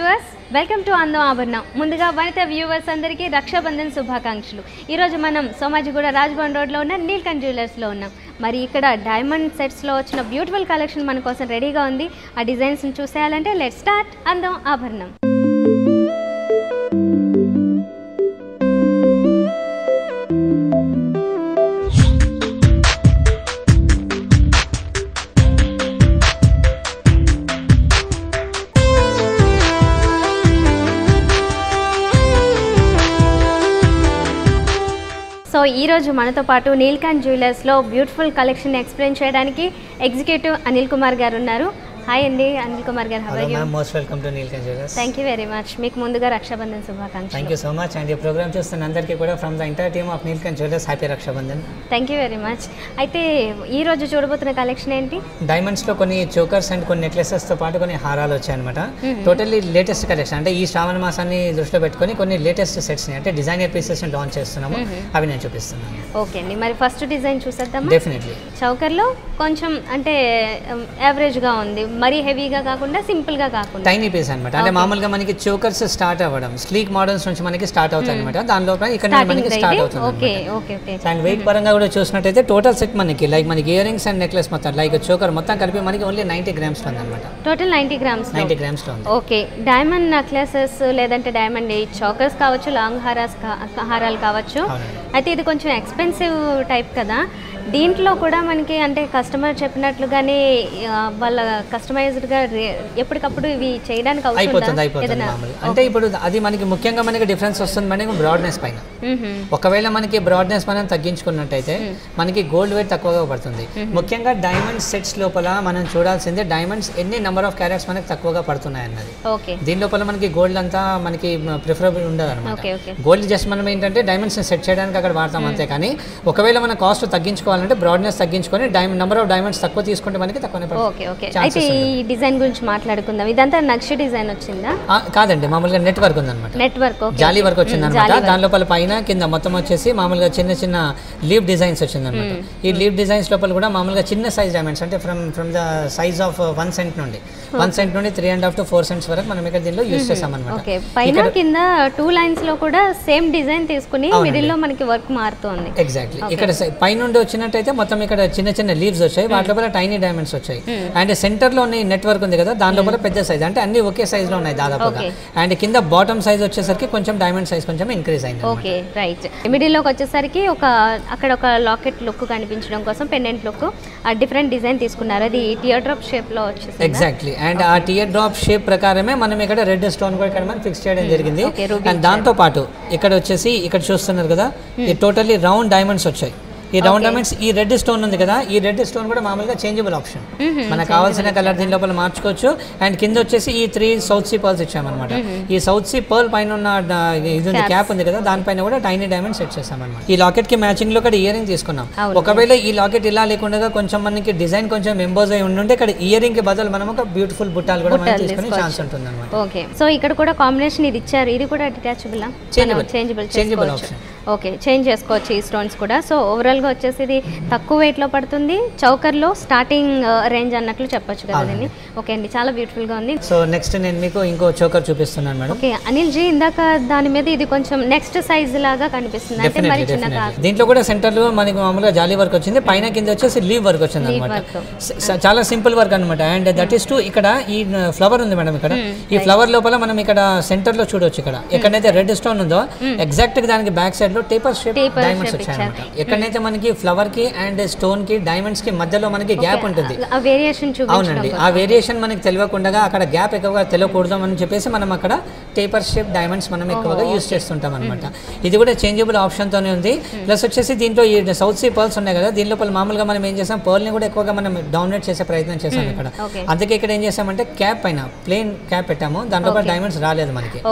Viewers welcome to అందం ఆభరణం. ముందుగా వనిత వ్యూవర్స్ అందరికీ రక్షాబంధన్ శుభాకాంక్షలు. ఈరోజు మనం సోమాజిగూడ రాజ్భవన్ రోడ్లో ఉన్న నీల్కంఠ్ జ్యువెలర్స్లో ఉన్నాం. మరి ఇక్కడ డైమండ్ సెట్స్లో వచ్చిన బ్యూటిఫుల్ కలెక్షన్ మన కోసం రెడీగా ఉంది. ఆ డిజైన్స్ని చూసేయాలంటే లెట్స్ స్టార్ట్ అందం ఆభరణం. సో ఈరోజు మనతో పాటు నీల్కంఠ్ జ్యువెలర్స్లో బ్యూటిఫుల్ కలెక్షన్ ఎక్స్ప్లెయిన్ చేయడానికి ఎగ్జిక్యూటివ్ అనిల్ కుమార్ గారు ఉన్నారు. హాయ్ అండి అనిల్ కుమార్ గారు. How are you? Most welcome to Neelkanth jewellers. Thank you very much. మీకు ముందుగా రక్షాబంధన్ శుభాకాంక్షలు. Thank you so much. And ఈ ప్రోగ్రామ్ చూస్తున్న అందరికీ కూడా from the entire team of Neelkanth jewellers happy Rakshabandhan. Thank you very much. అయితే ఈ రోజు చూడబోతున్న కలెక్షన్ ఏంటి? డైమండ్స్లో కొన్ని చోకర్స్ అండ్ కొన్ని నెక్లెసెస్తో పాటు కొన్ని హారాలు వచ్చాయన్నమాట. Totally latest collection. అంటే ఈ శ్రావణ మాసాన్ని దృష్టిలో పెట్టుకొని కొన్ని లేటెస్ట్ సెట్స్ని అంటే డిజైనర్ పీసెస్ని లాంచ్ చేస్తున్నాము. అవి నేను చూపిస్తున్నాను. ఓకే అండి. మరి ఫస్ట్ డిజైన్ చూసేద్దామా? డెఫినెట్లీ. చౌకర్లో కొంచెం అంటే యావరేజ్గా ఉంది, మరీ హెవీగా కాకుండా సింపుల్గా కాకుండా టైనీ పీస్ అనమాట. అంటే మామూలుగా మనకి చోకర్స్ స్టార్ట్ అవ్వడం స్లీక్ మోడల్స్ నుంచి మనకి స్టార్ట్ అవుతాయి అనమాట. దానిలో ఇక్కడ మనకి స్టార్ట్ అవుతుంది. Okay okay okay. And weight పరంగా కూడా చూసినట్టయితే టోటల్ సెట్ మనకి లైక్ మనకి ఇయర్ రింగ్స్ అండ్ నెక్లెస్ మొత్తం లైక్ చోకర్ మొత్తం కలిపి మనకి ఓన్లీ 90 grams ఉంది అనమాట. Total 90 grams. 90 grams ఉంది. ఓకే. డైమండ్ నెక్లెసెస్ లేదంటే డైమండ్ చోకర్స్ కావచ్చు, లాంగ్ హారాలు కావచ్చు. అయితే ఇది కొంచెం ఎక్స్పెన్సివ్ టైప్ కదా. దీంట్లో కూడా మనకి అంటే కస్టమర్ చెప్పినట్లుగానే వాళ్ళ కస్టమైజ్డ్గా ఎప్పటికప్పుడు ఇవి చేయడానికి అయిపోతుంది. అంటే ఇప్పుడు అది మనకి ముఖ్యంగా మనకి డిఫరెన్స్ వస్తుంది మనకి బ్రాడ్నెస్ పైన. ఒకవేళ మనకి బ్రాడ్నెస్ మనం తగ్గించుకున్నట్టయితే మనకి గోల్డ్ వెయిట్ తక్కువగా పడుతుంది. ముఖ్యంగా డైమండ్ సెట్స్ లోపల మనం చూడాల్సిందే డైమండ్స్ ఎన్ని నెంబర్ ఆఫ్ క్యారెట్స్ మనకి తక్కువగా పడుతున్నాయి అన్నది. దీని లోపల మనకి గోల్డ్ అంతా మనకి ప్రిఫరబుల్ ఉండదు అనమాట. గోల్డ్ జస్ట్ మనం ఏంటంటే డైమండ్స్ సెట్ చేయడానికి అక్కడ వాడతాం అంతే. కానీ ఒకవేళ మన కాస్ట్ తగ్గించుకోవాలంటే బ్రాడ్నెస్ తగ్గించుకొని నెంబర్ ఆఫ్ డైమండ్స్ తక్కువ తీసుకుంటే మనకి తక్కువనే పడుతుంది. అయితే ఈ డిజైన్ గురించి మాట్లాడుకుందాం. ఇదంతా నక్షి డిజైన్ వచ్చిందా? కాదండి, మామూలుగా నెట్ వర్క్ ఉందన్నమాట. నెట్ వర్క్ జాలీ వర్క్ వచ్చిందన్నమాట. దాని లోపల పైన కింద మొత్తం వచ్చేసి మామూలుగా చిన్న చిన్న లీవ్ డిజైన్స్ వచ్చిందన్నమాట. ఈ లీవ్ డిజైన్స్ లోపల కూడా మామూలుగా చిన్న సైజ్ డైమండ్స్ అంటే from the size of 1 cent నుండి 3.5 to 4 cents వరకు మనం ఇక్కడ దీనిలో యూజ్ చేసామన్నమాట. పైన కింద 2 lines లో కూడా సేమ్ డిజైన్ తీసుకుని మిడిల్ లో మనకి వర్క్ మారుతుంది. ఎగ్జాక్ట్లీ. ఇక్కడ పై నుండి వచ్చినట్టయితే మొత్తం ఇక్కడ చిన్న చిన్న లీవ్స్ వచ్చాయి, వాటి లోపల టైనీ డైమండ్స్ వచ్చాయి. అండ్ సెంటర్ లో ఉన్న నెట్వర్క్ ఉంది కదా, దాని లోపల పెద్ద సైజ్ అంటే అన్ని ఒకే సైజ్ లో ఉన్నాయి దాదాపుగా. అండ్ కింద బాటమ్ సైజ్ వచ్చేసరికి కొంచెం డైమండ్ సైజ్ కొంచెం ఇంక్రీజ్ అయింది. Okay right. మిడిల్ లోకి వచ్చేసరికి అక్కడ ఒక లాకెట్ లుక్ కనిపించడం కోసం పెండెంట్ లుక్ డిఫరెంట్ డిజైన్ తీసుకున్నారు. అది టియర్ డ్రాప్ షేప్ లో వచ్చేసి. ఎగ్జాక్ట్లీ. అండ్ ఆ టియర్ డ్రాప్ షేప్ ప్రకారమే మనం ఇక్కడ రెడ్ స్టోన్ కూడా ఇక్కడ మనం ఫిక్స్ చేయడం జరిగింది. అండ్ దాంతో పాటు ఇక్కడ వచ్చేసి ఇక్కడ చూస్తున్నారు కదా, ఈ టోటల్లీ రౌండ్ డైమండ్స్ వచ్చాయి. ఈ రౌండ్ డైమండ్స్ ఈ రెడ్ స్టోన్ ఉంది కదా, ఈ రెడ్ స్టోన్ కూడా మామూలుగా చేంజబుల్ ఆప్షన్. మనకు కావాల్సిన కలర్ దీని లోపల మార్చుకోవచ్చు. అండ్ కింద వచ్చేసి ఈ 3 సౌత్ సీ పర్ల్స్ ఇచ్చామన్నమాట. ఈ సౌత్ సీ పర్ల్ పైన ఉన్న ఇది ఉంది క్యాప్ ఉంది కదా, దానిపైన కూడా టైనీ డైమండ్ సెట్ చేసామన్నమాట. ఈ లాకెట్ కి మ్యాచింగ్ లో ఇక్కడ ఇయర్ రింగ్ తీసుకున్నాం. ఒకవేళ ఈ లాకెట్ ఇలా లేకుండా కొంచెం మనకి డిజైన్ కొంచెం ఎంబోజ్ అయి ఉంటే ఇక్కడ ఇయర్ రింగ్ కి బదులు మనం ఒక బ్యూటిఫుల్ బుట్టాలు కూడా మనం తీసుకునే ఛాన్స్ ఉంటుంది అన్నమాట. ఓకే. సో ఇక్కడ కూడా కాంబినేషన్ ఇది ఇచ్చారు. ఇది కూడా detachable changeable option. Okay, change చేసుకోవచ్చు ఈ స్టోన్స్ కూడా. సో ఓవరాల్గా వచ్చేసి ఇది తక్కువ వెయిట్లో పడుతుంది. చౌకర్లో స్టార్టింగ్ రేంజ్ అన్నట్లు చెప్పొచ్చు కదా దీన్ని. ఓకే అండి, చాలా బ్యూటిఫుల్గా ఉంది. సో నెక్స్ట్ నేను మీకు ఇంకో చౌకర్ చూపిస్తున్నాను మేడం. ఓకే అనిల్ జీ, ఇందాక దాని మీద ఇది కొంచెం నెక్స్ట్ సైజ్ లాగా కనిపిస్తుంది. అంటే మరి చిన్న కాదు. దీంట్లో కూడా సెంటర్లో మనకి మామూలుగా జాలీ వర్క్ వచ్చింది, పైన కింద వచ్చేసి లీవ్ వర్క్ వచ్చింది అనమాట. చాలా సింపుల్ వర్క్ అనమాట. అండ్ దట్ ఈస్ టు ఇక్కడ ఈ ఫ్లవర్ ఉంది మేడం. ఇక్కడ ఈ ఫ్లవర్ లోపల మనం ఇక్కడ సెంటర్ లో చూడొచ్చు. ఇక్కడ ఎక్కడైతే రెడ్ స్టోన్ ఉందో ఎగ్జాక్ట్ గా దానికి బ్యాక్ సైడ్ లో టేపర్ షేప్ డైమండ్స్ వచ్చాయన్నమాట. ఎక్కడైతే మనకి ఫ్లవర్ కి అండ్ స్టోన్ కి డైమండ్స్ కి మధ్యలో మనకి గ్యాప్ ఉంటుంది. అవునండి, ఆ వేరియేషన్ మనకి తెలియకుండా అక్కడ గ్యాప్ ఎక్కువగా తెలియకూడదు అని చెప్పేసి మనం అక్కడ టేపర్ షేప్ డైమండ్స్ మనం ఎక్కువగా యూజ్ చేస్తుంటాం అనమాట. ఇది కూడా చేంజబుల్ ఆప్షన్ తోనే ఉంది. ప్లస్ వచ్చేసి దీంట్లో ఈ సౌత్ సీ పర్ల్స్ ఉన్నాయి కదా, దీని లోపల మామూలుగా మనం ఏం చేసాం, పర్ల్ ని కూడా ఎక్కువగా మనం డామినేట్ చేసే ప్రయత్నం చేసాం ఇక్కడ. అందుకే ఇక్కడ ఏం చేసామంటే క్యాప్ పైన ప్లేన్ క్యాప్ పెట్టాము, దాంట్లో డైమండ్స్ రాలేదు మనకి,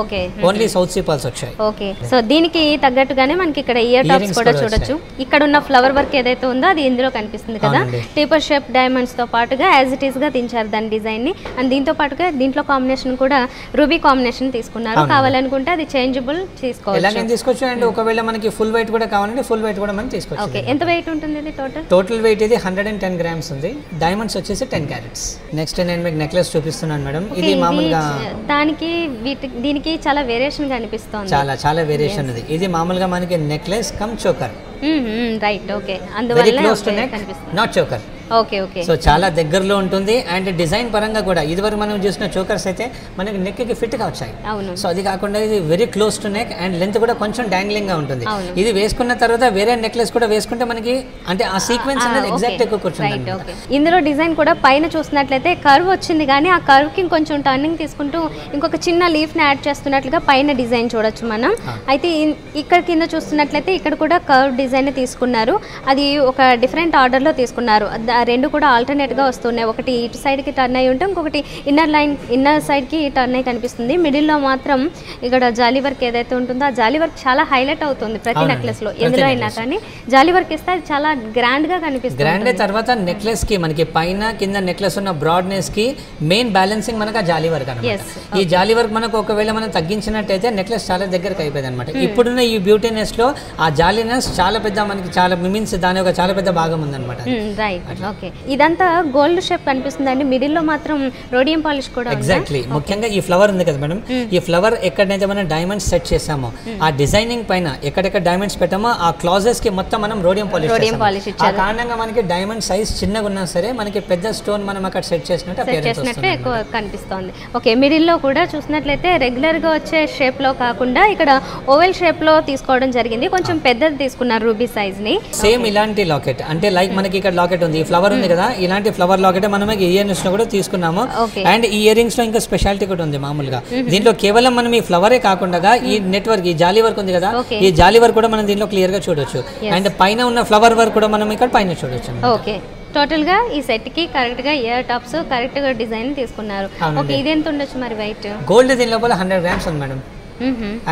ఓన్లీ సౌత్ సీ పర్ల్స్ వచ్చాయి. ఓకే. సో దీనికి తగ్గట్టుగానే లోనే మనకి ఇక్కడ ఇయర్ టాప్స్ కూడా చూడొచ్చు. ఇక్కడ ఉన్న ఫ్లవర్ వర్క్ ఏదైతే ఉందో అది ఇందులో కనిపిస్తుంది కదా. టేపర్ షేప్ డైమండ్స్ తో పాటుగా యాజ్ ఇట్ ఈస్ గా దించారు దాని డిజైన్ ని. అండ్ దీంతో పాటుగా దీంట్లో కాంబినేషన్ కూడా రూబీ కాంబినేషన్ తీసుకున్నారు. కావాలనుకుంటే అది చేంజబుల్ తీసుకోవచ్చు. అండ్ ఒకవేళ మనకి ఫుల్ వెయిట్ కూడా కావాలంటే ఫుల్ వెయిట్ కూడా మనం తీసుకోవచ్చు. ఓకే, ఎంత వెయిట్ ఉంటుంది ఇది టోటల్ వెయిట్ ఇది 110 grams ఉంది. డైమండ్స్ వచ్చేసి 10 carats. నెక్స్ట్ నేను మీకు నెక్లెస్ చూపిస్తున్నాను మేడం. ఇది మామూలుగా దానికి దీనికి చాలా వేరియేషన్ కనిపిస్తుంది. చాలా వేరియేషన్ ఉంది. ఇది మామూలుగా మనకి necklace cum choker. Right, okay. అందువల్ల not choker. Okay okay. So చాలా దగ్గరలో ఉంటుంది. అండ్ డిజైన్ పరంగా కూడా ఇదివరకు మనం చూసిన చోకర్స్ అయితే మనకి నెక్ కి ఫిట్ గా వచ్చాయి. సో అది కాకుండా ఇది very close to neck and length కూడా కొంచెం డాంగ్లింగ్ గా ఉంటుంది. ఇది వేసుకున్న తర్వాత వేరే నెక్లెస్ కూడా వేసుకుంటే మనకి అంటే ఆ సీక్వెన్స్ అనేది ఎగ్జాక్ట్ ఎక్కువ కూర్చుంది. ఇందులో డిజైన్ కూడా పైన చూసినట్లయితే కర్వ్ వచ్చింది, కానీ ఆ కర్వ్ కి కొంచెం టర్నింగ్ తీసుకుంటూ ఇంకొక చిన్న లీఫ్ ని యాడ్ చేస్తున్నట్లుగా పైన డిజైన్ చూడొచ్చు మనం. అయితే ఇక్కడ కింద చూస్తున్నట్లయితే ఇక్కడ కూడా కర్వ్ డిజైన్ తీసుకున్నారు. అది ఒక డిఫరెంట్ ఆర్డర్ లో తీసుకున్నారు. రెండు కూడా ఆల్టర్నేట్ గా వస్తున్నాయి. ఒకటి ఇటు సైడ్ కి టర్న్ అయ్యి ఉంటే ఇంకొకటి ఇన్నర్ సైడ్ కి టర్న్ అయ్యి కనిపిస్తుంది. మిడిల్ లో మాత్రం ఇక్కడ జాలీ వర్క్ ఏదైతే ఉంటుందో ఆ జాలీ వర్క్ చాలా హైలైట్ అవుతుంది ప్రతి నెక్లెస్ లో. ఎందులో అయినా కానీ జాలీ వర్క్ ఇస్తే అది చాలా గ్రాండ్ గా కనిపిస్తుంది. గ్రాండ్ తర్వాత నెక్లెస్ కి మనకి పైన కింద నెక్లెస్ ఉన్న బ్రాడ్నెస్ కి మెయిన్ బ్యాలెన్సింగ్ మనకు ఆ జాలీ వర్క్ అన్నమాట. ఈ జాలీ వర్క్ మనకు ఒకవేళ మనం తగ్గించినట్టయితే నెక్లెస్ చాలా దగ్గరకు అయిపోయింది అనమాట. ఇప్పుడున్న ఈ బ్యూటీనెస్ లో ఆ జాలీనెస్ చాలా పెద్ద మనకి చాలా మీన్స్ దాని ఒక చాలా పెద్ద భాగం ఉందన్నమాట. Right, okay. ఇదంతా గోల్డ్ షేప్ కనిపిస్తుందండి. మిడిల్ లో మాత్రం రోడియం పాలిష్ కూడా. ఎగ్జాక్ట్లీ. ముఖ్యంగా ఈ ఫ్లవర్ ఉంది కదా మేడం, ఈ ఫ్లవర్ ఎక్కడైతే మనం డైమండ్స్ సెట్ చేసామో ఆ డిజైనింగ్ పైన ఎక్కడెక్కడ డైమండ్స్ పెట్టామో ఆ క్లాజెస్ కి మొత్తం మనం రోడియం పాలిష్ ఇచ్చాము. ఆ కారణంగా మనకి డైమండ్ సైజ్ చిన్నగా ఉన్నా సరే మనకి పెద్ద స్టోన్ మనం అక్కడ సెట్ చేసినట్టు ఎక్కువ కనిపిస్తుంది. ఓకే, మిడిల్ లో కూడా చూసినట్లయితే రెగ్యులర్ గా వచ్చే షేప్ లో కాకుండా ఇక్కడ ఓవెల్ షేప్ లో తీసుకోవడం జరిగింది. కొంచెం పెద్దది తీసుకున్నారు రూబీ సైజ్ ని. సేమ్ ఇలాంటి లాకెట్ అంటే లైక్ మనకి ఇక్కడ లాకెట్ ఉంది, ఈ ఫ్లవర్ ఉంది కదా, ఇలాంటి ఫ్లవర్ లాకెట్ మనం ఇయర్ రింగ్స్ లో కూడా తీసుకున్నాము. అండ్ ఈ ఇయర్ రింగ్స్ లో ఇంకా స్పెషాలిటీ కూడా ఉంది. మామూలుగా దీంట్లో కేవలం మనం ఈ ఫ్లవరే కాకుండా ఈ నెట్వర్క్ ఈ జాలీ వర్క్ ఉంది కదా, ఈ జాలీ వర్క్ కూడా మనం దీంట్లో క్లియర్ గా చూడొచ్చు. అండ్ పైన ఉన్న ఫ్లవర్ వర్క్ కూడా మనం ఇక్కడ పైన చూడొచ్చు. ఓకే, టోటల్ గా ఈ సెట్ కి కరెక్ట్ గా ఇయర్ టాప్స్ కరెక్ట్ గా డిజైన్ తీసుకున్నారు. ఓకే, ఇది ఎంత ఉండొచ్చు మరి వెయిట్? గోల్డ్ దీని లోపల 100 grams ఉంది మేడం.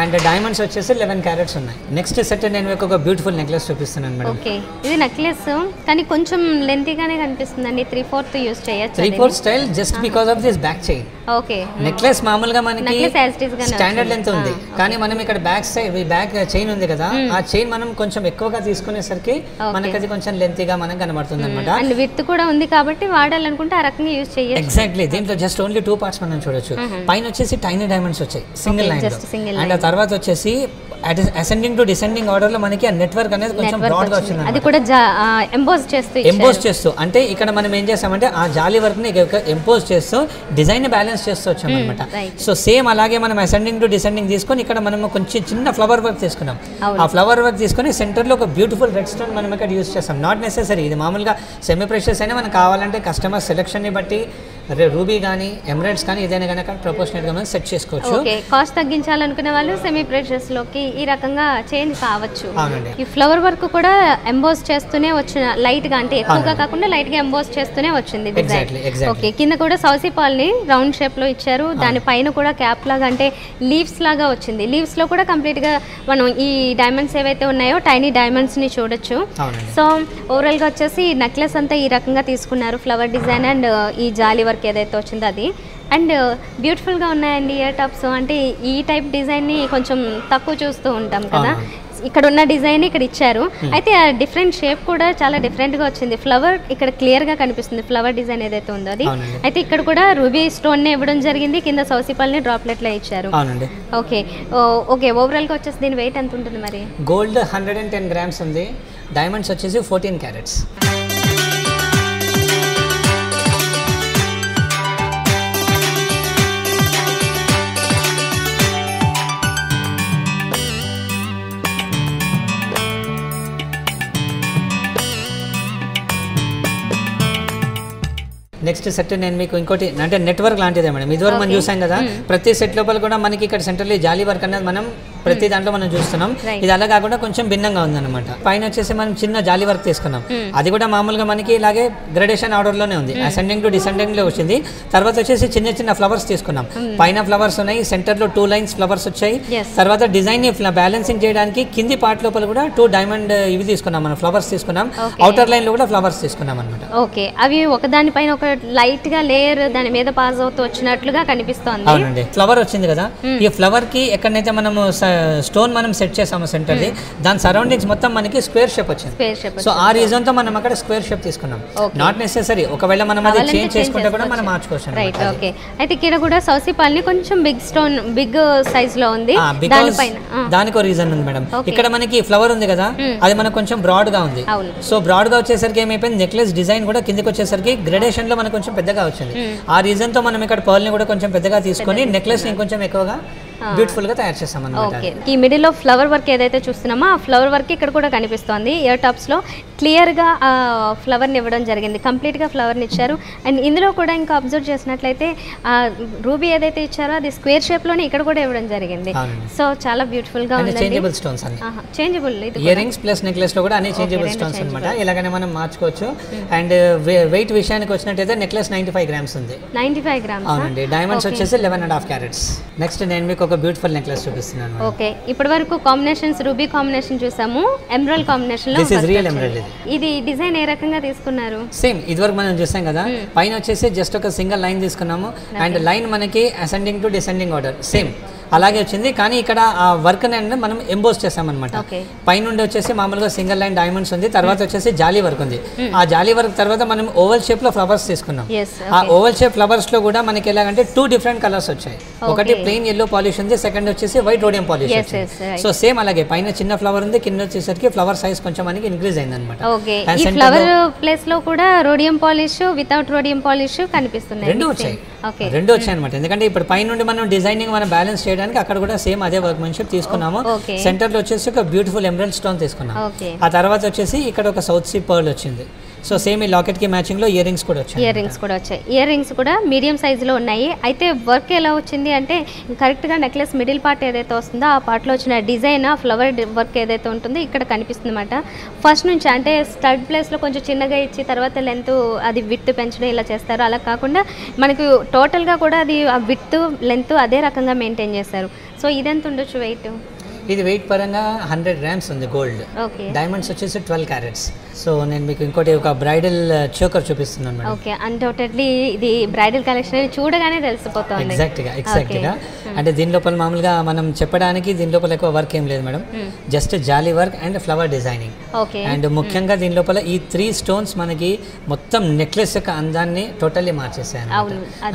అండ్ డైమండ్స్ వచ్చేసి 11 carats ఉన్నాయి. నెక్స్ట్ సెట్ నేను మీకు ఒక బ్యూటిఫుల్ నెక్లెస్ చూపిస్తున్నాను మేడం. ఓకే, ఇది నెక్లెస్ కానీ కొంచెం లెంతీగానే కనిపిస్తుందండి. 3/4 యూస్ చేయొచ్చు. 3/4 style just because of this back chain. Okay, necklace మామూలుగా మనకి స్టాండర్డ్ లెంత్ ఉంది, కానీ మనం ఇక్కడ బ్యాక్ చైన్ ఉంది కదా, ఆ చైన్ మనం కొంచెం ఎక్కువగా తీసుకునేసరికి మనకి అది కొంచెం లెంతీగా మనకు కనబడుతుంది అనమాట. అండ్ విడ్త్ కూడా ఉంది కాబట్టి వాడాలనుకుంటే ఆ రకంగా యూస్ చేయొచ్చు. ఎగ్జాక్ట్లీ. దీంట్లో జస్ట్ ఓన్లీ 2 parts మనం చూడొచ్చు. పైన వచ్చేసి టైనీ డైమండ్స్ వచ్చాయి సింగిల్ లైన్ లో. అండ్ ఆ తర్వాత వచ్చేసి అసెండింగ్ టు డిసెండింగ్ ఆర్డర్ లో మనకి ఆ నెట్వర్క్ అనేది కొంచెం బ్రాడ్ గా వచ్చింది. అది కూడా ఎంబోస్ చేస్తూ అంటే ఇక్కడ మనం ఏం చేసామంటే ఆ జాలీ వర్క్ ని ఎంపోజ్ చేస్తూ డిజైన్ ని బ్యాలెన్స్ చేస్తూ వచ్చాం అనమాట. సో సేమ్ అలాగే మనం అసెండింగ్ టు డిసెండింగ్ తీసుకొని ఇక్కడ మనం కొంచెం చిన్న ఫ్లవర్ వర్క్ తీసుకున్నాం. ఆ ఫ్లవర్ వర్క్ తీసుకొని సెంటర్ లో ఒక బ్యూటిఫుల్ రెడ్ స్టోన్ మనం ఇక్కడ యూస్ చేస్తాం. నాట్ నెసెసరీ ఇది మామూలుగా సెమీ ప్రెషియస్ అయినా మనకు కావాలంటే కస్టమర్ సెలెక్షన్ ని బట్టి రూబీ కానీ ఎమరాల్డ్స్ కానీ ఏదైనా కానీ ప్రపోర్షనేట్ గా మనం సెట్ చేసుకోవచ్చు. ఓకే, కాస్ట్ తగ్గించాలనుకునే వాళ్ళు సెమీ ప్రెషియస్ లోకి ఈ రకంగా చేంజ్ కావచ్చు. ఈ ఫ్లవర్ వర్క్ కూడా ఎంబోస్ చేస్తూనే వచ్చిన లైట్ గా, అంటే ఎక్కువగా కాకుండా లైట్ గా ఎంబోస్ చేస్తూనే వచ్చింది డిజైన్. ఓకే, కింద కూడా సౌసీ పాల్ ని రౌండ్ షేప్ లో ఇచ్చారు. దాని పైన కూడా క్యాప్ లాగా అంటే లీవ్స్ లాగా వచ్చింది. లీవ్స్ లో కూడా కంప్లీట్ గా మనం ఈ డైమండ్స్ ఏవైతే ఉన్నాయో టైనీ డైమండ్స్ ని చూడొచ్చు. సో ఓవరాల్ గా వచ్చేసి నెక్లెస్ అంతా ఈ రకంగా తీసుకున్నారు. ఫ్లవర్ డిజైన్ అండ్ ఈ జాలీ వర్క్ ఏదైతే వచ్చిందో అది. అండ్ బ్యూటిఫుల్గా ఉన్నాయండి ఇయర్ టాప్స్. అంటే ఈ టైప్ డిజైన్ని కొంచెం తక్కువ చూస్తూ ఉంటాం కదా, ఇక్కడ ఉన్న డిజైన్ ఇక్కడ ఇచ్చారు. అయితే ఆ డిఫరెంట్ షేప్ కూడా చాలా డిఫరెంట్గా వచ్చింది. ఫ్లవర్ ఇక్కడ క్లియర్గా కనిపిస్తుంది, ఫ్లవర్ డిజైన్ ఏదైతే ఉందో అది. అయితే ఇక్కడ కూడా రూబీ స్టోన్ని ఇవ్వడం జరిగింది, కింద సౌసిపల్ని డ్రాప్లెట్లో ఇచ్చారు. ఓకే ఓకే, ఓవరాల్గా వచ్చేసి దీని వెయిట్ ఎంత ఉంటుంది మరి? గోల్డ్ 110 grams ఉంది, డైమండ్స్ వచ్చేసి 14 carats. నెక్స్ట్ సెట్ నేను మీకు ఇంకోటి అంటే నెట్వర్క్ లాంటిదే మేడం. ఇదివరకు మనం చూసాం కదా, ప్రతి సెట్ లోపల కూడా మనకి ఇక్కడ సెంటర్లీ జాలీ వర్క్ అనేది మనం ప్రతి దాంట్లో మనం చూస్తున్నాం. ఇది అలా కాకుండా కొంచెం భిన్నంగా ఉందన్నమాట. పైన వచ్చేసి మనం చిన్న జాలి వర్క్ తీసుకున్నాం. అది కూడా మామూలుగా మనకి ఇలాగే గ్రాడేషన్ ఆర్డర్ లోనే ఉంది. అసెండింగ్ టు డిసెండింగ్ లో వచ్చింది. తర్వాత వచ్చేసి చిన్న చిన్న ఫ్లవర్స్ తీసుకున్నాం. పైన ఫ్లవర్స్ ఉన్నాయి, సెంటర్ లో 2 లైన్స్ ఫ్లవర్స్ వచ్చాయి. తర్వాత డిజైన్ ని బ్యాలెన్సింగ్ చేయడానికి కింది పార్ట్ లోపల కూడా 2 డైమండ్ ఇవి తీసుకున్నాం, మనం ఫ్లవర్స్ తీసుకున్నాం. అవుటర్ లైన్ లో కూడా ఫ్లవర్స్ తీసుకున్నాం అన్నమాట. ఓకే, అవి ఒకదాని పైన ఒక లైట్ గా లేయర్ దాని మీద పాస్ అవుతూ వచ్చినట్లుగా కనిపిస్తోంది. అవునండి, ఫ్లవర్ వచ్చింది కదా, ఈ ఫ్లవర్ కి ఎక్కడైతే మనము స్టోన్ మనం సెట్ చేసాము సెంటర్ ది, దాని సరౌండింగ్స్ మొత్తం మనకి స్క్వేర్ షేప్ వచ్చింది. సో ఆ రీజన్ తో మనం అక్కడ స్క్వేర్ షేప్ తీసుకున్నాం. నాట్ నెసెసరీ, ఒకవేళ మనం అది చేంజ్ చేసుకుంటే కూడా మనం మార్చుకోవచ్చు. Right, okay. అయితే ఇక్కడ కూడా సౌసిపాల్ని కొంచెం బిగ్ స్టోన్, బిగ్ సైజ్ లో ఉంది. దానికి రీజన్ ఉంది మేడం. ఇక్కడ మనకి ఫ్లవర్ ఉంది కదా, అది మనకు కొంచెం బ్రాడ్ గా ఉంది. సో బ్రాడ్ గా వచ్చేసరికి ఏమైపోయింది, నెక్లెస్ డిజైన్ కూడా కిందకి వచ్చేసరికి గ్రేడేషన్ లో మనకు కొంచెం పెద్దగా వచ్చింది. ఆ రీజన్ తో మనం ఇక్కడ పర్ల్ ని కూడా కొంచెం పెద్దగా తీసుకొని నెక్లెస్ ని కొంచెం ఎక్కువగా బ్యూటిఫుల్ గా తయారు చేస్తాం అన్నమాట. ఓకే, ఈ మిడిల్ లో ఫ్లవర్ వర్క్ ఏదైతే చూస్తున్నామో ఆ ఫ్లవర్ వర్క్ ఇక్కడ కూడా కనిపిస్తోంది. ఇయర్ టాప్స్ లో క్లియర్ గా ఆ ఫ్లవర్ ని ఇవ్వడం జరిగింది, కంప్లీట్ గా ఫ్లవర్ ని ఇచ్చారు. అండ్ ఇందులో కూడా ఇంకా అబ్జర్వ్ చేసినట్లయితే ఆ రూబీ ఏదైతే ఇచ్చారో అది స్క్వేర్ షేప్ లోనే ఇక్కడ కూడా ఇవ్వడం జరిగింది. సో చాలా బ్యూటిఫుల్ గా ఉంది. చేంజబుల్ స్టోన్స్ అన్ని, changeable ear rings plus necklace లో కూడా అన్ని చేంజబుల్ స్టోన్స్ అన్నమాట. ఇలాగనే మనం మార్చుకోవచ్చు. అండ్ వెయిట్ విషయానికి వచ్చినట్టయితే నెక్లెస్ 95 గ్రామ్స్ ఉంది. 95 గ్రామ్స్. అవునండి, డైమండ్స్ వచ్చేసి 11.5 క్యారెట్స్. నెక్స్ట్ నేను మీకు ఒక బ్యూటిఫుల్ నెక్లెస్ చూపిస్తున్నాను. ఓకే, ఇప్పటి వరకు కాంబినేషన్స్ రూబీ కాంబినేషన్ చూసాము, ఎమరాల్డ్ కాంబినేషన్ లో. This is real emerald. ఇది డిజైన్ ఏ రకంగా తీసుకున్నారు? సేమ్ ఇదివరకు మనం చూసాం కదా, పైన వచ్చేసి జస్ట్ ఒక సింగిల్ లైన్ తీసుకున్నాము. అండ్ లైన్ మనకి ascending to descending order same అలాగే వచ్చింది. కానీ ఇక్కడ ఆ వర్క్ అనేది మనం ఎంబోస్ చేసామన్నమాట. పైనుండి వచ్చేసి మామూలుగా సింగిల్ లైన్ డైమండ్స్ ఉంది, తర్వాత వచ్చేసి జాలీ వర్క్ ఉంది. ఆ జాలీ వర్క్ తర్వాత మనం ఓవల్ షేప్ లో ఫ్లవర్స్ తీసుకున్నాం. ఆ ఓవల్ షేప్ ఫ్లవర్స్ లో కూడా మనకి ఎలాగంటే 2 డిఫరెంట్ కలర్స్ వచ్చాయి. ఒకటి ప్లెయిన్ ఎల్లో పాలిష్ ఉంది, సెకండ్ వచ్చేసి white rhodium polish. So same అలాగే పైన చిన్న ఫ్లవర్ ఉంది, కింద వచ్చేసరికి ఫ్లవర్ సైజ్ కొంచెం మనకి ఇంక్రీజ్ అయింది అనమాట. ఈ ఫ్లవర్ ప్లేస్ లో కూడా rhodium polish without rhodium polish కనిపిస్తున్నాయి. రెండు వచ్చాయి అనమాట. ఎందుకంటే ఇప్పుడు పై నుండి మనం డిజైనింగ్ మనం బ్యాలెన్స్ చేయడానికి అక్కడ కూడా సేమ్ అదే వర్క్ మెన్షిప్ తీసుకున్నాము. సెంటర్ లో వచ్చేసి ఒక బ్యూటిఫుల్ ఎమరాల్డ్ స్టోన్ తీసుకున్నాము. ఆ తర్వాత వచ్చేసి ఇక్కడ ఒక సౌత్ సీ పర్ల్ వచ్చింది. సో సేమ్ ఈ లాకెట్ కి మ్యాచింగ్ లో ఇయర్ రింగ్స్ కూడా వచ్చాయి. ఇయర్ రింగ్స్ కూడా మీడియం సైజ్ లో ఉన్నాయి. అయితే వర్క్ ఎలా వచ్చింది అంటే కరెక్ట్ గా నెక్లెస్ మిడిల్ పార్ట్ ఏదైతే వస్తుందో ఆ పార్ట్ లో వచ్చిన డిజైన్ ఫ్లవర్ వర్క్ ఏదైతే ఉంటుందో ఇక్కడ కనిపిస్తుంది అనమాట. ఫస్ట్ నుంచి అంటే స్టడ్ ప్లేస్ లో కొంచెం చిన్నగా ఇచ్చి తర్వాత లెంత్ అది విడ్త్ పెంచడం ఇలా చేస్తారు. అలా కాకుండా మనకు టోటల్ గా కూడా అది ఆ విడ్త్ లెంత్ అదే రకంగా మెయింటైన్ చేస్తారు. సో ఇదెంత ఉండొచ్చు వెయిట్? ఇది వెయిట్ పరంగా 100 గ్రామ్స్ ఉంది గోల్డ్. డైమండ్స్ వచ్చేసి 12 క్యారెట్స్. సో నేను మీకు ఇంకోటి ఒక బ్రైడల్ చోకర్ చూపిస్తున్నాను మేడం. ఓకే, అన్డౌటెడ్లీ ఇది బ్రైడల్ కలెక్షన్ చూడగానే తెలిసిపోతుంది. ఎగ్జాక్ట్ గా అంటే దీని లోపల మామూలుగా మనం చెప్పడానికి దీని లోపల ఎక్కువ వర్క్ ఏం లేదు madam, just jolly work and flower designing. And ముఖ్యంగా దీని లోపల ఈ 3 స్టోన్స్ మనకి మొత్తం నెక్లెస్ యొక్క అందాన్ని టోటల్లీ మార్చేసాయి.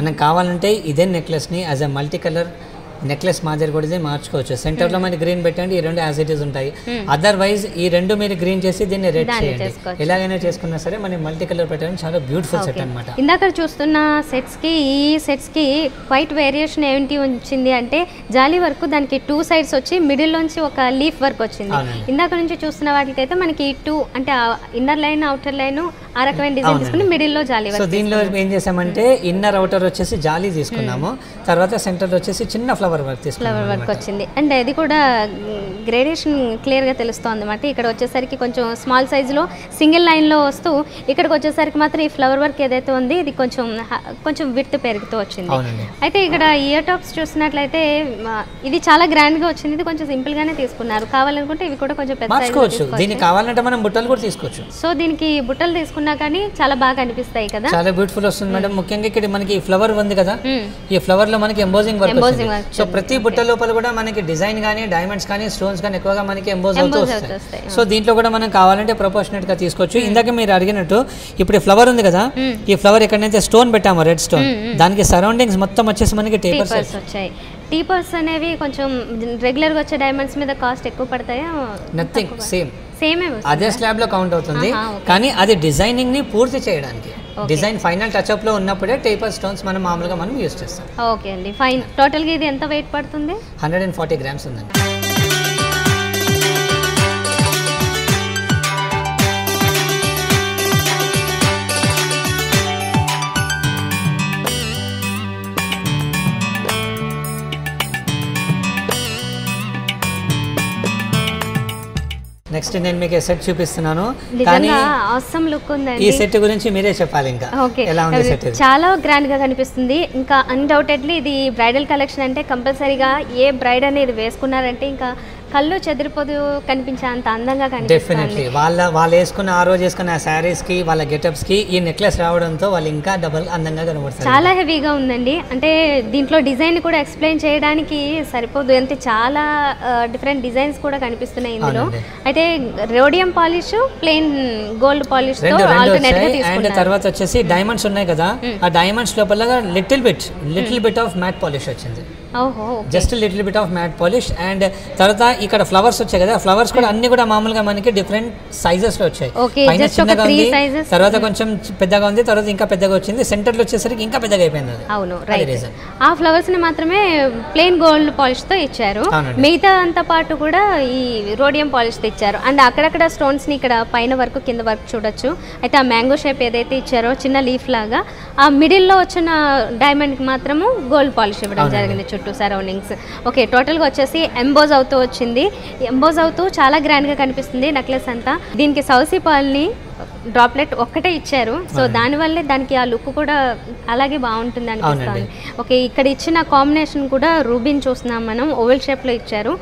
మనకు కావాలంటే ఇదే నెక్లెస్ ని as a multi colour necklace మాదిరి కూడా ఇది మార్చుకోవచ్చు. సెంటర్ లో మనకి గ్రీన్ పెట్టండి, ఈ 2 యాజ్ ఇట్ ఈస్ ఉంటాయి. అదర్వైజ్ ఈ 2 మీరు గ్రీన్ చేసి దీన్ని రెడ్ చేయండి, ఎలాగైనా చేసుకున్నా సరే మనం మల్టీ కలర్ పెట్టడం చాలా బ్యూటిఫుల్ సెట్ అన్నమాట. ఇందాక చూస్తున్న సెట్స్ కి ఈ సెట్స్ కి క్వైట్ వేరియేషన్ ఏంటి వచ్చింది అంటే జాలీ వర్క్ దానికి 2 సైడ్స్ వచ్చి మిడిల్ నుంచి ఒక లీఫ్ వర్క్ వచ్చింది. ఇందాక నుంచి చూస్తున్న వాటికైతే మనకి 2 అంటే ఇన్నర్ లైన్ అవుటర్ లైన్ ఆ రకమైన డిజైన్ తీసుకుని మిడిల్ లో జాలీ వర్క్. సో దీనిలో ఏం చేసామంటే ఇన్నర్ అవుటర్ వచ్చేసి జాలీ తీసుకున్నాము, తర్వాత సెంటర్ లో వచ్చేసి చిన్న ఫ్లవర్ వర్క్ వచ్చింది. అండ్ ఇది కూడా గ్రేడేషన్ క్లియర్ గా తెలుస్తుంది అన్నమాట. ఇక్కడ వచ్చేసరికి కొంచెం స్మాల్ సైజ్ లో సింగిల్ లైన్ లో వస్తూ ఇక్కడికి వచ్చేసరికి మాత్రం ఈ ఫ్లవర్ వర్క్ ఏదైతే ఉంది ఇది కొంచెం విడ్త్ పెరుగుతూ వచ్చింది. అయితే ఇక్కడ ఇయర్ టాప్స్ చూసినట్లయితే ఇది చాలా గ్రాండ్ గా వచ్చింది, ఇది కొంచెం సింపుల్ గానే తీసుకున్నారు. కావాలనుకుంటే ఇవి కూడా కొంచెం పెద్ద సైజ్, దీనికి కావాలంటే మనం బుట్టలు కూడా తీసుకోవచ్చు. సో దీనికి బుట్టలు తీసుకున్నా కానీ చాలా బాగా అనిపిస్తాయి కదా, చాలా బ్యూటిఫుల్ వస్తుంది మేడం. ముఖ్యంగా ఇక్కడ మనకి ఫ్లవర్ ఉంది కదా, ఈ ఫ్లవర్ లో మనకి ఎంబోజింగ్ వర్క్. సో ప్రతి బుట్ట లోపల కూడా మనకి డిజైన్ కానీ డైమండ్స్ కానీ స్టోన్స్ కానీ ఎక్కువగా మనకి ఎంబోజ్ అవుతూ వస్తాయి. సో దీంట్లో కూడా మనం కావాలంటే ప్రపోర్షనేట్ గా తీసుకోవచ్చు. ఇందాక మీరు అడిగినట్టు ఇప్పుడు ఫ్లవర్ ఉంది కదా, ఈ ఫ్లవర్ ఎక్కడైతే స్టోన్ పెట్టామో రెడ్ స్టోన్, దానికి సరౌండింగ్స్ మొత్తం వచ్చేసి మనకి టేపర్స్ వచ్చాయి. టీపర్స్ అనేవి కొంచెం రెగ్యులర్ గా వచ్చే డైమండ్స్ మీద కాస్ట్ ఎక్కువ పడతాయా? నథింగ్, సేమ్ అదే స్లాబ్ లో కౌంట్ అవుతుంది. కానీ అది డిజైనింగ్ ని పూర్తి చేయడానికి డిజైన్ ఫైనల్ టచ్ అప్ లో ఉన్నప్పుడే టేపర్ స్టోన్స్ మనం మామూలుగా మనం యూస్ చేస్తాం. ఓకే అండి, ఫైన్. టోటల్ గా ఇది ఎంత వెయిట్ పడుతుంది? 140 గ్రామ్స్ ఉందండి. నెక్స్ట్ నేను మీకు సెట్ చూపిస్తున్నాను. కానీ నిజంగా ఆసమ్ లుక్ ఉందండి. ఈ సెట్ గురించి మీరే చెప్పాలి ఇంకా ఓకే, ఎలా ఉంది సెట్. చాలా గ్రాండ్ గా కనిపిస్తుంది. ఇంకా అన్డౌటెడ్లీ ఇది బ్రైడల్ కలెక్షన్ అంటే కంపల్సరీగా ఏ బ్రైడ్ అనేది వేసుకున్నారంటే ఇంకా కళ్ళు చెదిరిపోదు కనిపించే అంత అందంగా కనిపిస్తుంది. డెఫినెట్లీ వాళ్ళు వేసుకున్న ఆ రోజు వేసుకున్న శారీస్ కి వాళ్ళ గెటప్స్ కి ఈ నెక్లెస్ రావడంతో వాళ్ళు ఇంకా డబుల్ అందంగా కనబడుతుంది. చాలా హెవీగా ఉందండి. అంటే దీంట్లో డిజైన్ కూడా ఎక్స్ప్లెయిన్ చేయడానికి సరిపోదు, అంటే చాలా డిఫరెంట్ డిజైన్స్ కూడా కనిపిస్తున్నాయి ఇందులో. అయితే rhodium polish plain gold polish తో ఆల్టర్నేట్ గా తీసుకున్నారు. అండ్ తర్వాత వచ్చేసి డైమండ్స్ ఉన్నాయి కదా, ఆ డైమండ్స్ లోపల little bit of matte polish వచ్చింది. ఓహో, just little bit of matte polish. And తర్వాత ఇక్కడ ఫ్లవర్స్ వచ్చాయి కదా, ఫ్లవర్స్ కూడా అన్ని కూడా మామూలుగా మనకి డిఫరెంట్ సైజెస్ లో వచ్చాయి. పైన చిన్నగా ఉంది, తర్వాత కొంచెం పెద్దగా ఉంది, తర్వాత ఇంకా పెద్దగా వచ్చింది, సెంటర్ లో వచ్చేసరికి ఇంకా పెద్దగా అయిపోయింది అది. అవును, రైట్. ఆ ఫ్లవర్స్ ని మాత్రమే ప్లెయిన్ గోల్డ్ పాలిష్ తో ఇచ్చారు, మిగతా అంతా పాటు కూడా ఈ రోడియం పాలిష్ తో ఇచ్చారు. అండ్ అక్కడక్కడ స్టోన్స్ ని ఇక్కడ పైన వరకు కింద వరకు చూడొచ్చు. అయితే ఆ మ్యాంగో షేప్ ఏదైతే ఇచ్చారో చిన్న లీఫ్ లాగా, ఆ మిడిల్ లో వచ్చిన డైమండ్ కి మాత్రము గోల్డ్ పాలిష్ ఇవ్వడం జరిగింది చుట్టూ సరౌండింగ్స్. ఓకే, టోటల్గా వచ్చేసి ఎంబోజ్ అవుతూ వచ్చింది. ఎంబోజ్ అవుతూ చాలా గ్రాండ్గా కనిపిస్తుంది నెక్లెస్ అంతా. దీనికి సౌసీ పాల్ని డ్రాప్లెట్ ఒక్కటే ఇచ్చారు, సో దానివల్లే దానికి ఆ లుక్ కూడా అలాగే బాగుంటుంది అనిపిస్తుంది. ఓకే, ఇక్కడ ఇచ్చిన కాంబినేషన్ కూడా రూబిన్ చూస్తున్నాం మనం, ఓవెల్ షేప్లో ఇచ్చారు.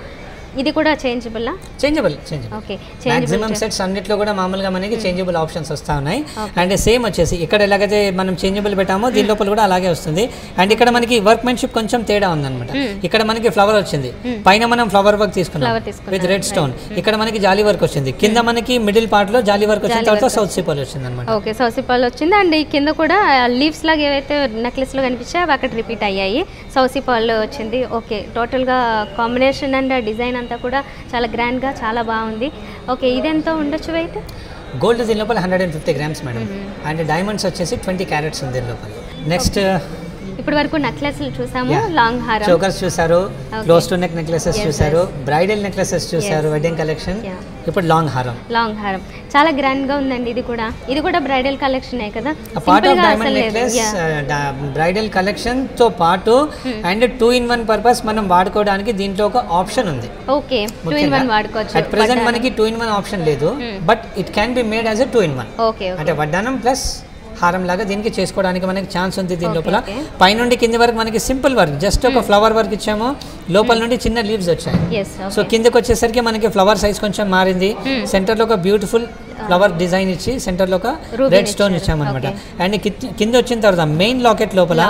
ఇది కూడా చేంజబుల్లా? చేంజబుల్. ఓకే, మాక్సిమం సెట్స్ అన్నిట్లో కూడా మామూలుగా మనకి చేంజబుల్ ఆప్షన్స్ వస్తూ ఉన్నాయి. అండ్ సేమ్ వచ్చేసి ఇక్కడ ఎలాగైతే మనం చేంజబుల్ పెట్టామో దీని లోపల కూడా అలాగే వస్తుంది. అండ్ ఇక్కడ మనకి వర్క్మెన్షిప్ కొంచెం తేడా ఉందన్నమాట. ఇక్కడ మనకి ఫ్లవర్ వచ్చింది, పైన మనం ఫ్లవర్ వర్క్ తీసుకున్నాం విత్ రెడ్ స్టోన్. ఇక్కడ మనకి జాలీ వర్క్ వచ్చింది, కింద మనకి మిడిల్ పార్ట్ లో జాలీ వర్క్ వచ్చిన తర్వాత సౌత్ పాల్ వచ్చింది అనమాట. ఓకే, సౌత్ పాల్ వచ్చింది. అండ్ ఈ కింద కూడా లీవ్స్ లాగా ఏవైతే నెక్లెస్ లో కనిపించాయో అవి అక్కడ రిపీట్ అయ్యాయి, సౌత్ పాల్ వచ్చింది. ఓకే, టోటల్ గా కాంబినేషన్ అండ్ డిజైన్ అంతా కూడా చాలా గ్రాండ్ గా చాలా బాగుంది. ఓకే, ఇదెంత ఉండొచ్చు వెయిట్? గోల్డ్ దీని లోపల 150 గ్రామ్స్ మేడం. అండ్ డైమండ్స్ వచ్చేసి 20 క్యారెట్స్ ఉంది దీని లోపల. నెక్స్ట్ ఇప్పటి వరకు నెక్లెస్లు చూసాము, లాంగ్ హారం, చోకర్స్ చూసారు, క్లోజ్ టు నెక్ నెక్లెసెస్ చూసారు, బ్రైడల్ నెక్లెసెస్ చూసారు, వెడ్డింగ్ కలెక్షన్. ఇప్పుడు లాంగ్ హారం చాలా గ్రాండ్ గా ఉందండి. ఇది కూడా బ్రైడల్ కలెక్షన్ కదా, part of diamond necklace. Bridal collection తో పాటు అండ్ 2-in-1 పర్పస్ మనం వాడుకోవడానికి దీంట్లో ఒక ఆప్షన్ ఉంది. ఓకే, 2-in-1 వాడుకోవచ్చు. అట్ ప్రెజెంట్ మనకి 2-in-1 ఆప్షన్ లేదు, but it can be made as a 2-in-1. అంటే వడ్డానం ప్లస్ హారం లాగా దీనికి చేసుకోవడానికి మనకి ఛాన్స్ ఉంది దీని లోపల. పైనుండి కింది వరకు మనకి సింపుల్ వర్క్, జస్ట్ ఒక ఫ్లవర్ వర్క్ ఇచ్చాము, లోపల నుండి చిన్న లీవ్స్ వచ్చాయి. సో కిందకి వచ్చేసరికి మనకి ఫ్లవర్ సైజ్ కొంచెం మారింది, సెంటర్ లో ఒక బ్యూటిఫుల్ ఫ్లవర్ డిజైన్ ఇచ్చి సెంటర్ లో ఒక రెడ్ స్టోన్ ఇచ్చామన్నమాట. అండ్ కింద వచ్చిన తర్వాత మెయిన్ లాకెట్ లోపల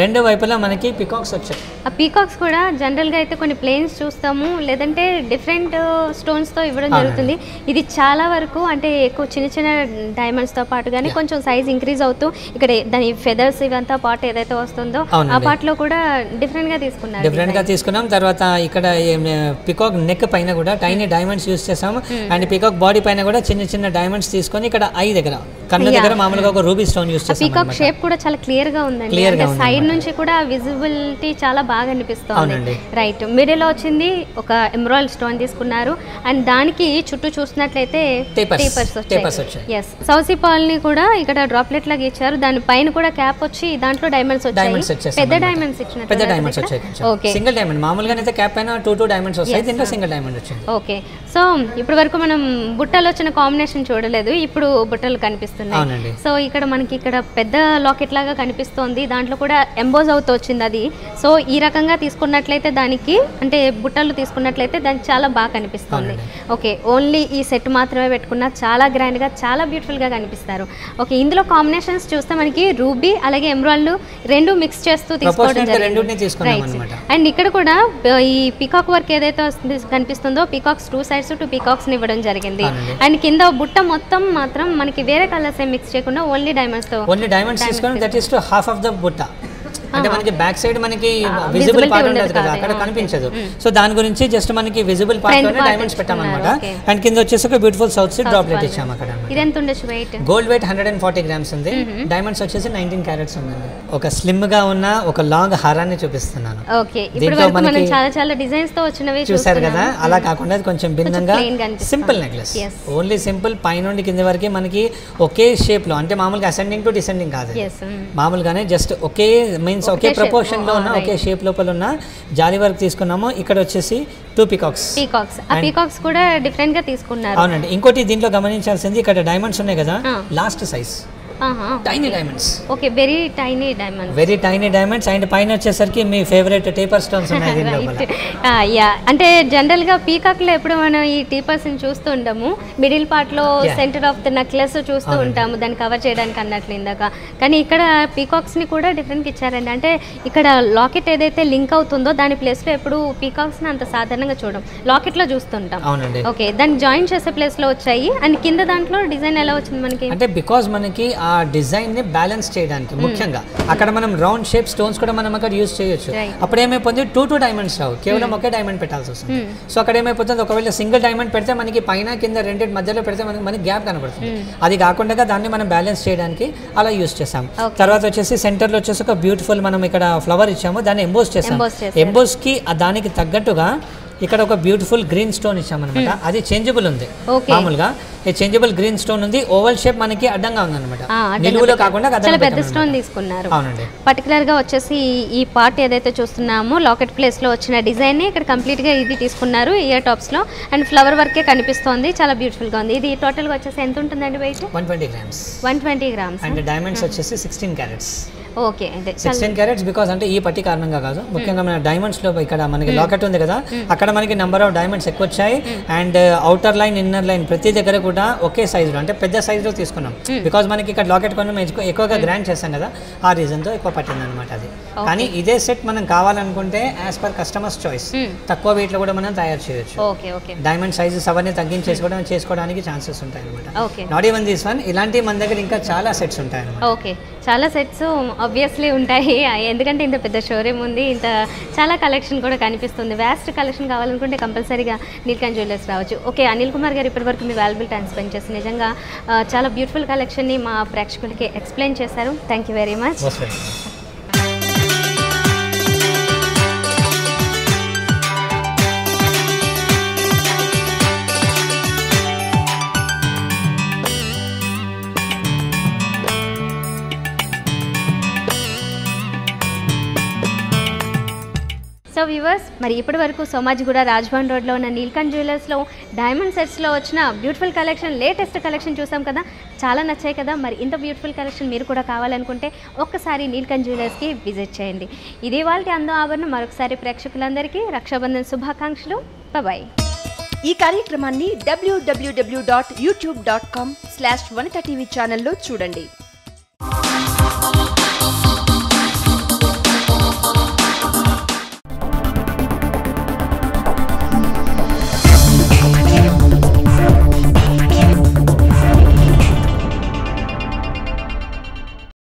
రెండు వైపులా మనకి పికాక్స్ వచ్చాయి. ఆ పీకాక్స్ కూడా జనరల్ గా అయితే కొన్ని ప్లేన్స్ చూస్తాము, లేదంటే డిఫరెంట్ స్టోన్స్ తో ఇవ్వడం జరుగుతుంది. ఇది చాలా వరకు అంటే ఎక్కువ చిన్న చిన్న డైమండ్స్ తో పాటు కానీ కొంచెం సైజ్ ఇంక్రీజ్ అవుతూ ఇక్కడ దాని ఫెదర్స్ ఇవంతా పార్ట్ ఏదైతే వస్తుందో ఆ పార్ట్ లో కూడా డిఫరెంట్ గా తీసుకున్నాం. తర్వాత ఇక్కడ పికాక్ నెక్ పైన కూడా టైనీ డైమండ్స్ యూస్ చేసాము. అండ్ పికాక్ బాడీ పైన కూడా చిన్న చిన్న డైమండ్స్ తీసుకొని ఇక్కడ ఐ దగ్గర కన్ను దగ్గర మామూలుగా ఒక రూబీ స్టోన్ యూస్ చేసాము. పీకాక్ షేప్ కూడా చాలా క్లియర్ గా ఉందండి, అంటే సైడ్ నుంచి కూడా విజిబిలిటీ చాలా బాగా అనిపిస్తుంది. రైట్, మిడిల్ లో వచ్చింది ఒక ఎమరాల్డ్ స్టోన్ తీసుకున్నారు. అండ్ దానికి చుట్టూ చూసినట్లయితే టేపర్స్ వచ్చాయి. ఎస్, సౌసీ పాల్ ని కూడా ఇక్కడ డ్రాప్లెట్ లాగా ఇచ్చారు, దాని పైన కూడా క్యాప్ వచ్చి దాంట్లో డైమండ్స్ వచ్చాయి, పెద్ద డైమండ్స్ ఇచ్చినట్టు. పెద్ద డైమండ్స్ వచ్చాయి. ఓకే, సింగిల్ డైమండ్ మామూలుగా అయితే క్యాప్ పైన 2 డైమండ్స్ వస్తాయి, దీంట్లో సింగిల్ డైమండ్ వచ్చింది. ఓకే, సో ఇప్పటి వరకు మనం బుట్టలు వచ్చిన కాంబినేషన్ చూడలేదు, ఇప్పుడు బుట్టలు కనిపిస్తున్నాయి. సో ఇక్కడ మనకి ఇక్కడ పెద్ద లాకెట్ లాగా కనిపిస్తోంది, దాంట్లో కూడా ఎంబోజ్ అవుతూ వచ్చింది అది. సో ఈ రకంగా తీసుకున్నట్లయితే దానికి అంటే బుట్టలు తీసుకున్నట్లయితే దానికి చాలా బాగా కనిపిస్తుంది. ఓకే, ఓన్లీ ఈ సెట్ మాత్రమే పెట్టుకున్నా చాలా గ్రాండ్ గా చాలా బ్యూటిఫుల్ గా కనిపిస్తారు. ఓకే, ఇందులో కాంబినేషన్స్ చూస్తే మనకి రూబీ అలాగే ఎమరాల్డ్ రెండు మిక్స్ చేస్తూ తీసుకోవడం జరిగింది. అండ్ ఇక్కడ కూడా ఈ పీకాక్ వర్క్ ఏదైతే కనిపిస్తుందో పీకాక్స్ 2 sides 2 పీకాక్స్ ని ఇవ్వడం జరిగింది. అండ్ కింద బుట్ట మొత్తం మాత్రం మనకి వేరే కలర్స్ ఏం మిక్స్ చేయకుండా ఓన్లీ డైమండ్స్ తీసుకొని that is to half of the బుట్ట. అంటే మనకి బ్యాక్ సైడ్ మనకి విజిబుల్ పార్ట్ ఉండదు కదా, అక్కడ కనిపించదు. సో దాని గురించి జస్ట్ మనకి విజిబుల్ పార్ట్ లోనే డైమండ్స్ పెట్టామన్నమాట. అండ్ కింద వచ్చేసి ఒక బ్యూటిఫుల్ సౌత్ సీడ్ డ్రాప్లెట్ ఇచ్చాము అక్కడ. ఇదెంత ఉండొచ్చు వెయిట్? గోల్డ్ వెయిట్ 140 గ్రామ్స్ ఉంది, డైమండ్స్ వచ్చేసి 19 క్యారెట్స్ ఉంది. ఒక స్లిమ్ గా ఉన్న ఒక లాంగ్ హారాన్ని చూపిస్తున్నాను. ఓకే, ఇప్పుడు వరకు మనం చాలా డిజైన్స్ తో వచ్చినవి చూసారు కదా, అలా కాకుండా కొంచెం భిన్నంగా సింపుల్ నెక్లెస్, ఓన్లీ సింపుల్ పైనుండి కింద వరకు మనకి ఒకే షేప్ లో, అంటే మామూలుగా అసెండింగ్ టు డిసెండింగ్ కాదు, మామూలుగానే జస్ట్ ఒకే మీన్స్ ఒకే ప్రపోర్షన్ లో ఉన్న ఒకే షేప్ లోపల ఉన్న జాలీ వర్క్ తీసుకున్నాము. ఇక్కడ వచ్చేసి 2 పీకాక్స్. ఆ పీకాక్స్ కూడా డిఫరెంట్ గా తీసుకున్నారు. అవునండి. ఇంకోటి దీంట్లో గమనించాల్సింది ఇక్కడ డైమండ్స్ ఉన్నాయి కదా, last size tiny diamonds. Okay, very tiny diamonds. Very tiny diamonds. And పైన వచ్చేసరికి మీ ఫేవరెట్ టేపర్ స్టోన్స్ ఉన్నాయి దీని లోపల. యా, అంటే జనరల్ గా పీకాక్ లో ఎప్పుడు మనం ఈ టీపర్స్ ని చూస్తూ ఉంటాము, మిడిల్ పార్ట్ లో సెంటర్ ఆఫ్ ద నెక్లెస్ చూస్తూ ఉంటాము దాన్ని కవర్ చేయడానికి అన్నట్లు ఇందాక. కానీ ఇక్కడ పీకాక్స్ ని కూడా డిఫరెంట్ గా ఇచ్చారండి. అంటే ఇక్కడ లాకెట్ ఏదైతే లింక్ అవుతుందో దాని ప్లేస్ లో ఎప్పుడు పీకాక్స్ ని అంత సాధారణంగా చూడం, లాకెట్ లో చూస్తుంటాం. అవునండి. ఓకే, దాన్ని జాయిన్ చేసే ప్లేస్ లో వచ్చాయి. అండ్ కింద దాంట్లో డిజైన్ ఎలా వచ్చింది మనకి అంటే బికాజ్ మనకి ఆ డిజైన్ ని బ్యాలెన్స్ చేయడానికి ముఖ్యంగా అక్కడ మనం రౌండ్ షేప్ స్టోన్స్ కూడా మనం అక్కడ యూజ్ చేయొచ్చు. అప్పుడు ఏమైపోతుంది 2 డైమండ్స్ రావు, కేవలం ఒకే డైమండ్ పెట్టాల్సి వస్తుంది. సో అక్కడ ఏమైపోతుంది, ఒకవేళ సింగిల్ డైమండ్ పెడితే మనకి పైన కింద రెండింటి మధ్యలో పెడితే మనకి గ్యాప్ కనబడుతుంది. అది కాకుండా దాన్ని మనం బ్యాలెన్స్ చేయడానికి అలా యూజ్ చేసాం. తర్వాత వచ్చేసి సెంటర్ లో వచ్చేసి ఒక బ్యూటిఫుల్ మనం ఇక్కడ ఫ్లవర్ ఇచ్చాము, దాన్ని ఎంబోస్ చేసాం. ఎంబోస్ కి దానికి తగ్గట్టుగా ఇక్కడ ఒక బ్యూటిఫుల్ గ్రీన్ స్టోన్ ఇచ్చామన్నమాట. అది చేంజబుల్ ఉంది, మామూలుగా చేంజబుల్ గ్రీన్ స్టోన్ ఉంది. ఓవల్ షేప్ మనకి అడ్డంగా ఉంది అనమాట, నిలువులో కాకుండా చాలా పెద్ద స్టోన్ తీసుకున్నారు. అవునండి. పర్టికులర్ గా వచ్చేసి ఈ పార్ట్ ఏదైతే చూస్తున్నామో లాకెట్ ప్లేస్ లో వచ్చిన డిజైన్ ని ఇక్కడ కంప్లీట్ గా ఇది తీసుకున్నారు ఇయర్ టాప్స్ లో. అండ్ ఫ్లవర్ వర్కే కనిపిస్తోంది, చాలా బ్యూటిఫుల్ గా ఉంది. ఇది టోటల్ గా వచ్చేసి ఎంత ఉంటుందండి weight? 120 grams. 120 grams. And diamonds వచ్చేసి 16 క్యారెట్స్. ఓకే, 16 క్యారెట్స్ బికాస్ అంటే ఈ పట్టి కారణంగా కాదు, ముఖ్యంగా మన డైమండ్స్ లో ఇక్కడ మనకి లాకెట్ ఉంది కదా, అక్కడ మనకి నెంబర్ ఆఫ్ డైమండ్స్ ఎక్కువ వచ్చాయి. And outer line inner line ప్రతి దగ్గర కూడా ఒకే సైజ్ లో అంటే పెద్ద సైజ్ లో తీసుకున్నాం. బికాస్ మనకి ఇక్కడ లాకెట్ కొంచెం ఎక్కువగా గ్రాండ్ చేస్తాం కదా, ఆ రీజన్ తో ఎక్కువ పట్టింది అనమాట అది. కానీ ఇదే సెట్ మనం కావాలనుకుంటే యాజ్ పర్ కస్టమర్స్ చాయిస్ తక్కువ వెయిట్ లో కూడా మనం తయారు చేయొచ్చు. డైమండ్ సైజెస్ అవన్నీ తగ్గించేసి కూడా చేసుకోవడానికి ఛాన్సెస్ ఉంటాయి అనమాట. నాట్ ఈవెన్ దిస్ వన్, ఇలాంటి మన దగ్గర ఇంకా చాలా సెట్స్ ఉంటాయి అనమాట. ఓకే, చాలా సెట్స్ ఆబ్వియస్లీ ఉంటాయి, ఎందుకంటే ఇంత పెద్ద షోరూమ్ ఉంది, ఇంత చాలా కలెక్షన్ కూడా కనిపిస్తుంది. వ్యాస్ట్ కలెక్షన్ కావాలనుకుంటే కంపల్సరీగా నీల్కంఠ్ జ్యువెలర్స్ రావచ్చు. ఓకే, అనిల్ కుమార్ గారు ఇప్పటివరకు మీ వాల్యుబుల్ టైం స్పెండ్ చేసి నిజంగా చాలా బ్యూటిఫుల్ కలెక్షన్ని మా ప్రేక్షకులకి ఎక్స్ప్లెయిన్ చేశారు. Thank you very much. So viewers, మరి ఇప్పటి వరకు సోమాజిగూడ రాజ్భవన్ రోడ్లో ఉన్న నీల్కంఠ్ జ్యువెలర్స్లో డైమండ్ సెట్స్లో వచ్చిన బ్యూటిఫుల్ కలెక్షన్, లేటెస్ట్ కలెక్షన్ చూసాం కదా, చాలా నచ్చాయి కదా. మరి ఇంత బ్యూటిఫుల్ కలెక్షన్ మీరు కూడా కావాలనుకుంటే ఒక్కసారి నీల్కంఠ్ జ్యువెలర్స్కి విజిట్ చేయండి. ఇదే వాళ్ళకి అందం ఆభరణం. మరొకసారి ప్రేక్షకులందరికీ రక్షాబంధన్ శుభాకాంక్షలు. బాయ్. ఈ కార్యక్రమాన్ని www.youtube.com/vanitaTV ఛానల్లో చూడండి.